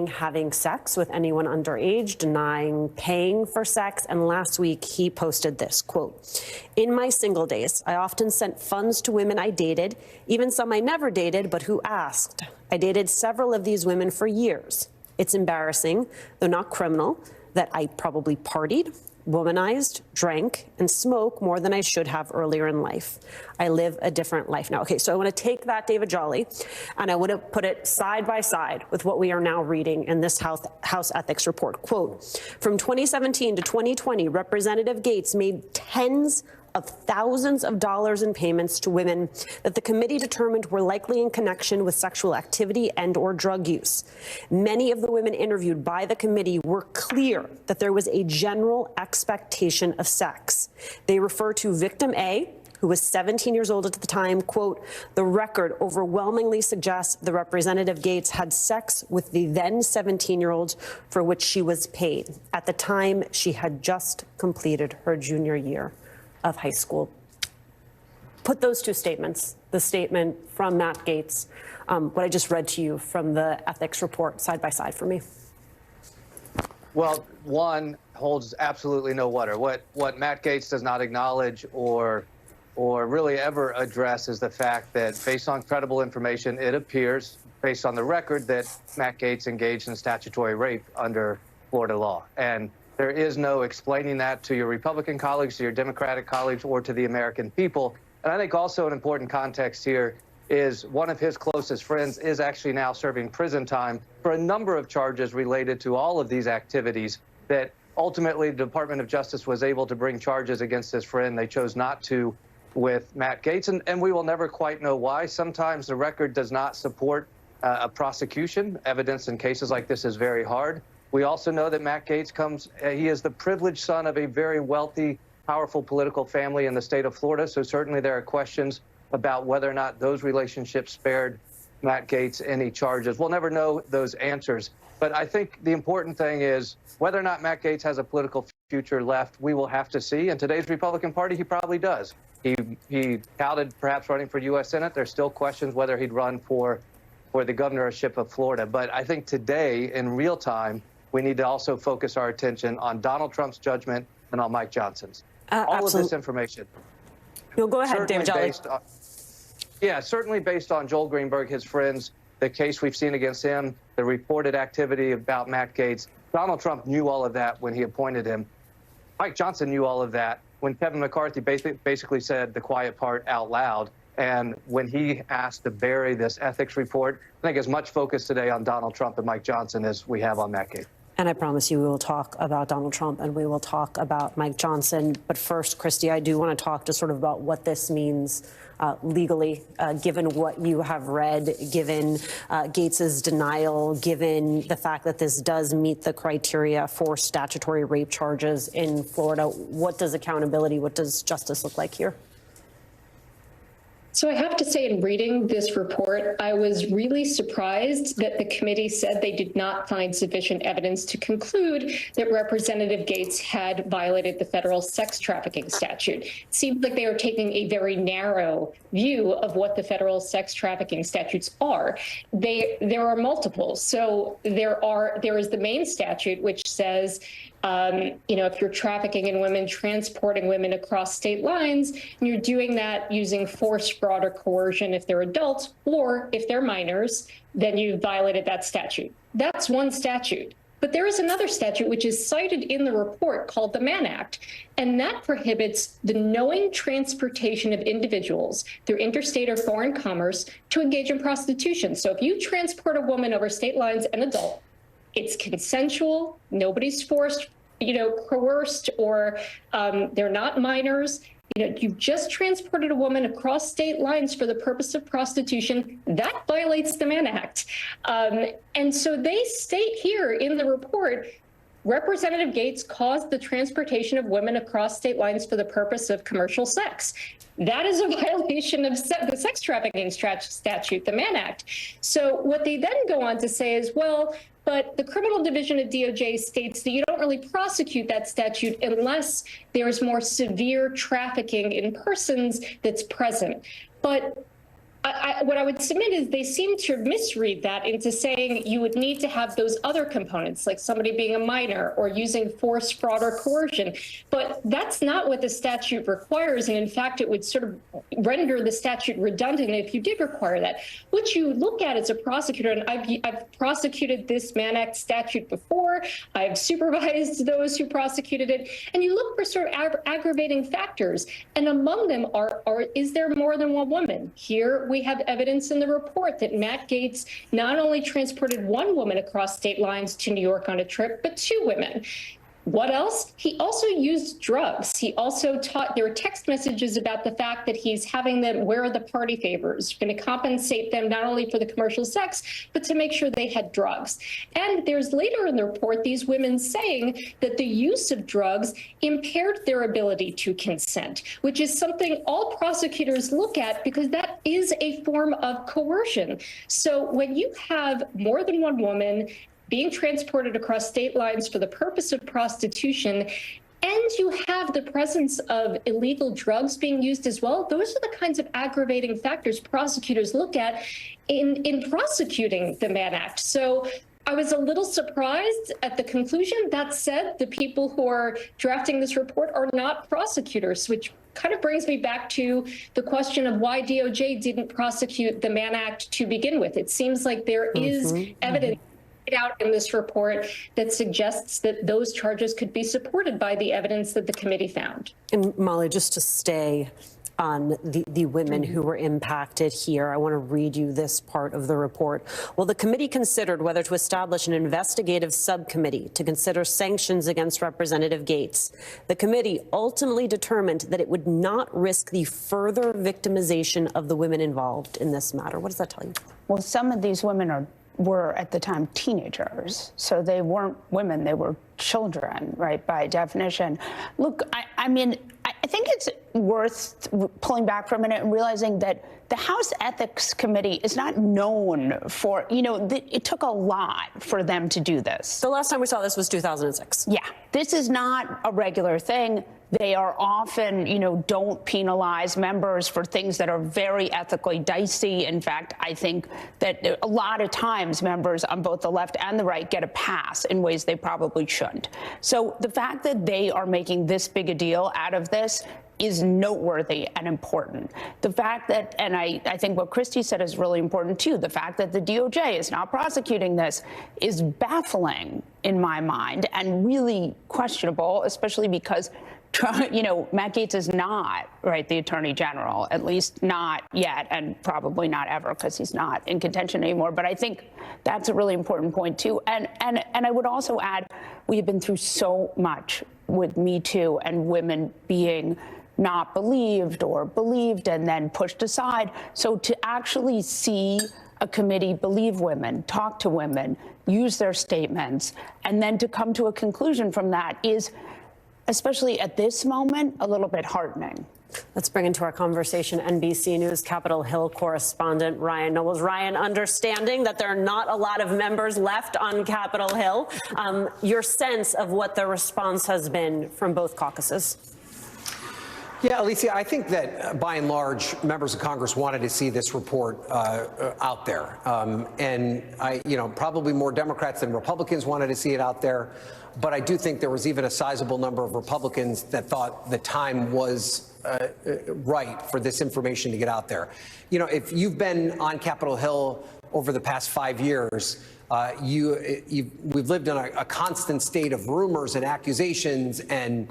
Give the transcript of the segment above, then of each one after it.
having sex with anyone underage, denying paying for sex. And last week, he posted this, quote, "In my single days, I often sent funds to women I dated, even some I never dated, but who asked. I dated several of these women for years. It's embarrassing, though not criminal, that I probably partied, womanized, drank, and smoked more than I should have earlier in life. I live a different life now." Okay, so I want to take that, David Jolly, and I would have put it side by side with what we are now reading in this House Ethics Report. Quote, "From 2017 to 2020, Representative Gates made tens of thousands of dollars in payments to women that the committee determined were likely in connection with sexual activity and or drug use. Many of the women interviewed by the committee were clear that there was a general expectation of sex. They refer to victim A, who was 17 years old at the time, quote, "The record overwhelmingly suggests the Representative Gates had sex with the then 17-year-old for which she was paid. At the time, she had just completed her junior year of high school." Put those two statements, the statement from Matt Gaetz, what I just read to you from the ethics report, side by side for me. Well, one holds absolutely no water. What Matt Gaetz does not acknowledge or really ever address is the fact that based on credible information, it appears, based on the record, that Matt Gaetz engaged in statutory rape under Florida law. And there is no explaining that to your Republican colleagues, to your Democratic colleagues, or to the American people. And I think also an important context here is one of his closest friends is actually now serving prison time for a number of charges related to all of these activities that ultimately the Department of Justice was able to bring charges against his friend. They chose not to with Matt Gaetz, and we will never quite know why. Sometimes the record does not support a prosecution. Evidence in cases like this is very hard. We also know that Matt Gaetz he is the privileged son of a very wealthy, powerful political family in the state of Florida. So certainly there are questions about whether or not those relationships spared Matt Gaetz any charges. We'll never know those answers. But I think the important thing is whether or not Matt Gaetz has a political future left, we will have to see. In today's Republican Party, he probably does. He touted perhaps running for U.S. Senate. There's still questions whether he'd run for the governorship of Florida. But I think today, in real time, we need to also focus our attention on Donald Trump's judgment and on Mike Johnson's. All of this information. No, go ahead, David Jolly. Certainly based on Joel Greenberg, his friends, the case we've seen against him, the reported activity about Matt Gaetz. Donald Trump knew all of that when he appointed him. Mike Johnson knew all of that when Kevin McCarthy basically said the quiet part out loud. And when he asked to bury this ethics report, I think as much focus today on Donald Trump and Mike Johnson as we have on Matt Gaetz. And I promise you we will talk about Donald Trump and we will talk about Mike Johnson. But first, Christy, I do want to talk just sort of about what this means legally, given what you have read, given Gaetz's denial, given the fact that this does meet the criteria for statutory rape charges in Florida. What does accountability, what does justice look like here? So I have to say, in reading this report, I was really surprised that the committee said they did not find sufficient evidence to conclude that Representative Gaetz had violated the federal sex trafficking statute. It seemed like they were taking a very narrow view of what the federal sex trafficking statutes are. There are multiple. So there is the main statute, which says, if you're trafficking in women, transporting women across state lines, and you're doing that using force, fraud, or coercion if they're adults, or if they're minors, then you've violated that statute. That's one statute. But there is another statute which is cited in the report called the Mann Act, and that prohibits the knowing transportation of individuals through interstate or foreign commerce to engage in prostitution. So if you transport a woman over state lines, an adult, it's consensual, nobody's forced, coerced, or they're not minors. You've just transported a woman across state lines for the purpose of prostitution. That violates the Mann Act. And so they state here in the report, Representative Gaetz caused the transportation of women across state lines for the purpose of commercial sex. That is a violation of the sex trafficking statute, the Mann Act. So what they then go on to say is, well, but the criminal division of DOJ states that you don't really prosecute that statute unless there's more severe trafficking in persons that's present. But what I would submit is they seem to misread that into saying you would need to have those other components, like somebody being a minor or using force, fraud, or coercion. But that's not what the statute requires. And in fact, it would sort of render the statute redundant if you did require that. What you look at as a prosecutor, and I've prosecuted this Mann Act statute before, I've supervised those who prosecuted it, and you look for sort of aggravating factors. And among them is there more than one woman? Here we have evidence in the report that Matt Gaetz not only transported one woman across state lines to New York on a trip, but two women. What else? He also used drugs. He also there were text messages about the fact that he's having them wear the party favors, going to compensate them not only for the commercial sex, but to make sure they had drugs. And there's later in the report, these women saying that the use of drugs impaired their ability to consent, which is something all prosecutors look at because that is a form of coercion. So when you have more than one woman being transported across state lines for the purpose of prostitution, and you have the presence of illegal drugs being used as well, those are the kinds of aggravating factors prosecutors look at in prosecuting the Mann Act. So I was a little surprised at the conclusion. That said, the people who are drafting this report are not prosecutors, which kind of brings me back to the question of why DOJ didn't prosecute the Mann Act to begin with. It seems like there is evidence out in this report that suggests that those charges could be supported by the evidence that the committee found. And Molly, just to stay on the women who were impacted here, I want to read you this part of the report. Well, the committee considered whether to establish an investigative subcommittee to consider sanctions against Representative Gaetz. The committee ultimately determined that it would not risk the further victimization of the women involved in this matter. What does that tell you? Well, some of these women were at the time teenagers, so they weren't women, they were children, right, by definition. Look, I mean, I think it's worth pulling back for a minute and realizing that the House Ethics Committee is not known for, it took a lot for them to do this. The last time we saw this was 2006. Yeah, this is not a regular thing. They are often, don't penalize members for things that are very ethically dicey. In fact, I think that a lot of times members on both the left and the right get a pass in ways they probably shouldn't. So the fact that they are making this big a deal out of this is noteworthy and important. The fact that, and I think what Christie said is really important too, the fact that the DOJ is not prosecuting this is baffling in my mind and really questionable, especially because Matt Gaetz is not, right, the Attorney General, at least not yet, and probably not ever, because he's not in contention anymore. But I think that's a really important point, too. And I would also add, we have been through so much with Me Too and women being not believed or believed and then pushed aside. So to actually see a committee believe women, talk to women, use their statements, and then to come to a conclusion from that is, especially at this moment, a little bit heartening. Let's bring into our conversation NBC News Capitol Hill correspondent Ryan Knowles. Ryan, understanding that there are not a lot of members left on Capitol Hill, your sense of what the response has been from both caucuses? Yeah, Alicia, I think that by and large, members of Congress wanted to see this report out there. And probably more Democrats than Republicans wanted to see it out there. But I do think there was even a sizable number of Republicans that thought the time was right for this information to get out there. If you've been on Capitol Hill over the past 5 years, we've lived in a constant state of rumors and accusations and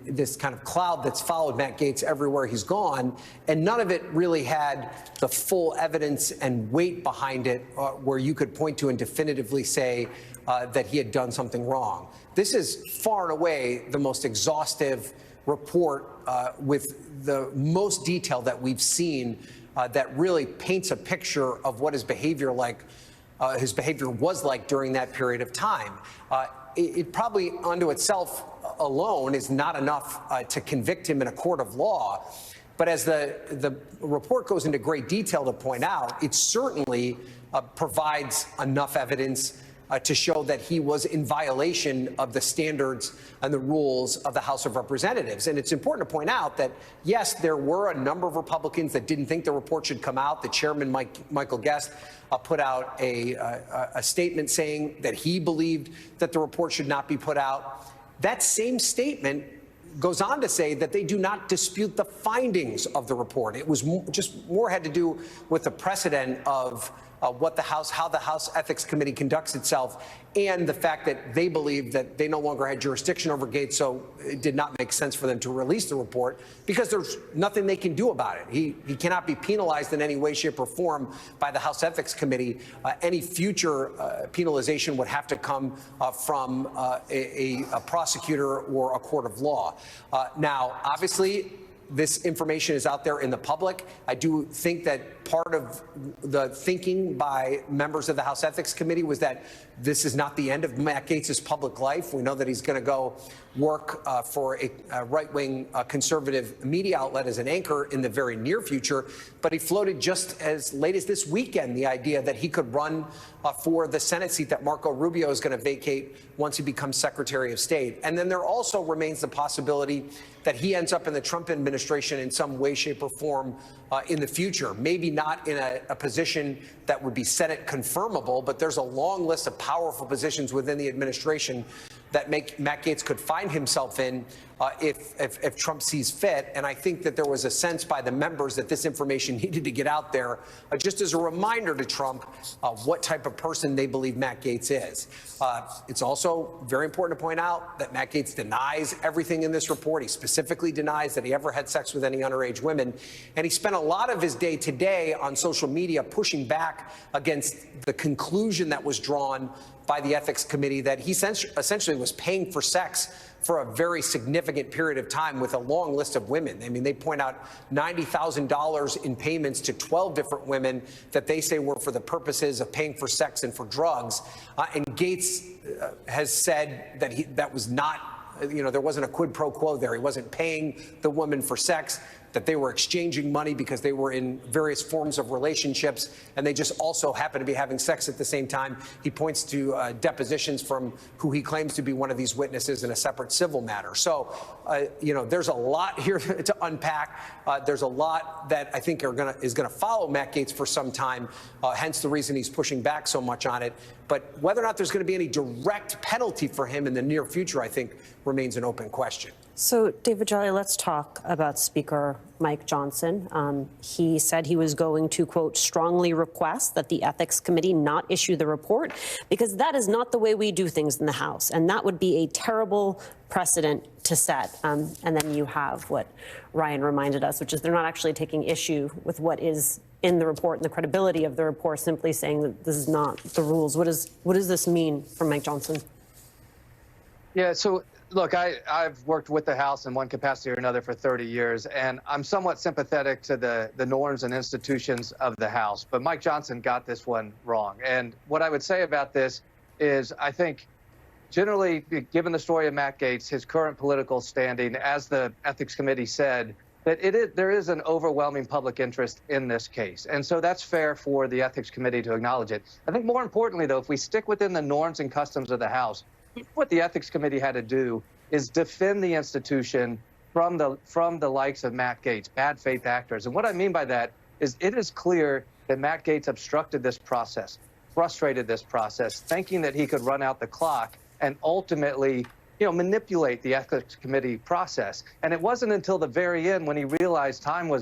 this kind of cloud that's followed Matt Gaetz everywhere he's gone. And none of it really had the full evidence and weight behind it where you could point to and definitively say that he had done something wrong. This is far and away the most exhaustive report with the most detail that we've seen that really paints a picture of what his behavior was like during that period of time. It probably unto itself alone is not enough to convict him in a court of law. But as the report goes into great detail to point out, it certainly provides enough evidence to show that he was in violation of the standards and the rules of the House of Representatives. And it's important to point out that, yes, there were a number of Republicans that didn't think the report should come out. The chairman, Michael Guest, put out a statement saying that he believed that the report should not be put out. That same statement goes on to say that they do not dispute the findings of the report. It was just more had to do with the precedent of how the House Ethics Committee conducts itself, and the fact that they believe that they no longer had jurisdiction over Gates, so it did not make sense for them to release the report because there's nothing they can do about it. He cannot be penalized in any way, shape, or form by the House Ethics Committee. Any future penalization would have to come from a prosecutor or a court of law. Now, obviously, this information is out there in the public. I do think that part of the thinking by members of the House Ethics Committee was that this is not the end of Matt Gaetz' public life. We know that he's going to go work for a right-wing conservative media outlet as an anchor in the very near future. But he floated just as late as this weekend the idea that he could run for the Senate seat that Marco Rubio is going to vacate once he becomes Secretary of State. And then there also remains the possibility that he ends up in the Trump administration in some way, shape, or form in the future. Maybe not in a position that would be Senate confirmable, but there's a long list of powerful positions within the administration that Matt Gaetz could find himself in if Trump sees fit. And I think that there was a sense by the members that this information needed to get out there just as a reminder to Trump what type of person they believe Matt Gaetz is. It's also very important to point out that Matt Gaetz denies everything in this report. He specifically denies that he ever had sex with any underage women. And he spent a lot of his day today on social media pushing back against the conclusion that was drawn by the Ethics Committee that he essentially was paying for sex for a very significant period of time with a long list of women. I mean, they point out $90,000 in payments to 12 different women that they say were for the purposes of paying for sex and for drugs. And Gaetz has said that that was not, there wasn't a quid pro quo there. He wasn't paying the woman for sex, that they were exchanging money because they were in various forms of relationships, and they just also happen to be having sex at the same time. He points to depositions from who he claims to be one of these witnesses in a separate civil matter. So, there's a lot here to unpack. There's a lot that I think is going to follow Matt Gaetz for some time, hence the reason he's pushing back so much on it. But whether or not there's going to be any direct penalty for him in the near future, I think, remains an open question. So, David Jolly, let's talk about Speaker Mike Johnson. He said he was going to, quote, strongly request that the Ethics Committee not issue the report because that is not the way we do things in the House. And that would be a terrible precedent to set. And then you have what Ryan reminded us, which is they're not actually taking issue with what is in the report and the credibility of the report, simply saying that this is not the rules. What does this mean for Mike Johnson? Yeah, so look, I've worked with the House in one capacity or another for 30 years, and I'm somewhat sympathetic to the norms and institutions of the House. But Mike Johnson got this one wrong. And what I would say about this is I think generally, given the story of Matt Gaetz, his current political standing, as the Ethics Committee said, that there is an overwhelming public interest in this case. And so that's fair for the Ethics Committee to acknowledge it. I think more importantly, though, if we stick within the norms and customs of the House, what the Ethics Committee had to do is defend the institution from the likes of Matt Gaetz, bad faith actors. And what I mean by that is it is clear that Matt Gaetz obstructed this process, frustrated this process, thinking that he could run out the clock and ultimately manipulate the Ethics Committee process. And it wasn't until the very end when he realized time was